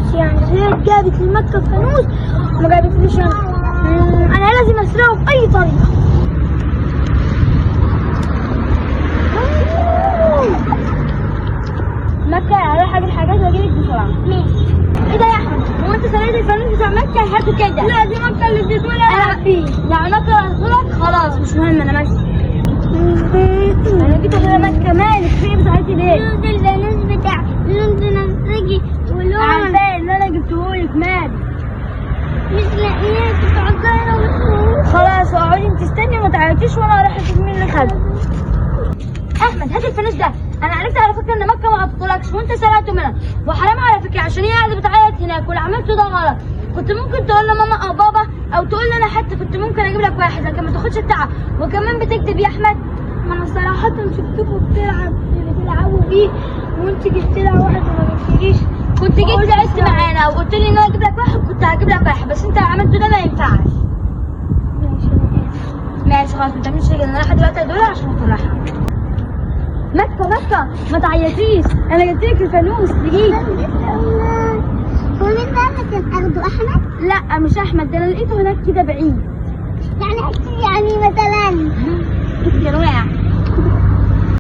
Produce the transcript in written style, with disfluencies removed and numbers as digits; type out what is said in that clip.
فانوس يعني، هي جابت لمكة فانوس وما جابتليش انا لازم اسرقه باي طريقة. مكة هروح اجيب حاجات واجيلك بسرعة. ماشي. ايه ده يا احمد؟ هو انت سرقت الفانوس بتاع مكة لحد كده؟ لا دي مكة اللي اديتهولي انا فيه. يعني مكة اديتهولك خلاص مش مهم انا ماشي. انا جيت اخويا مكة مالك في ايه بتاعتي ليه؟ الفانوس بتاع لوند نفسجي ولون عارفاه اللي انا جبتهولك مالك؟ مش لاقيه كنت عطلانة ومش خلاص اقعدي انت استني وما تعيطيش وانا هروح اشوف مين اللي خده. احمد هات الفانوس ده، انا عرفت على فكره ان مكه ما عطتلكش وانت سرقته منها وحرام على فكره عشان هي قاعده بتعيط هناك واللي عملته ده غلط. كنت ممكن تقول لماما او بابا او تقول لي انا حتى كنت ممكن اجيب لك واحد لكن ما تاخدش التعب وكمان بتكذب يا احمد. ما انا صراحه شفتكم بتلعبوا بيه وانت جبت لها واحد وما جبتليش. كنت جيت لعبت معانا وقلت لي ان انا اجيب لك واحد كنت هجيب لك واحد بس انت عملته ده ما ينفعش. ماشي خلاص ما تعملش كده انا رايحه دلوقتي ادورها عشان اطلعها. مكة ما تعيطيش انا جبت لك الفانوس لقيت. هو مين بقى اللي كان اخده احمد؟ لا مش احمد ده انا لقيته هناك كده بعيد. يعني مثلا كان واقع.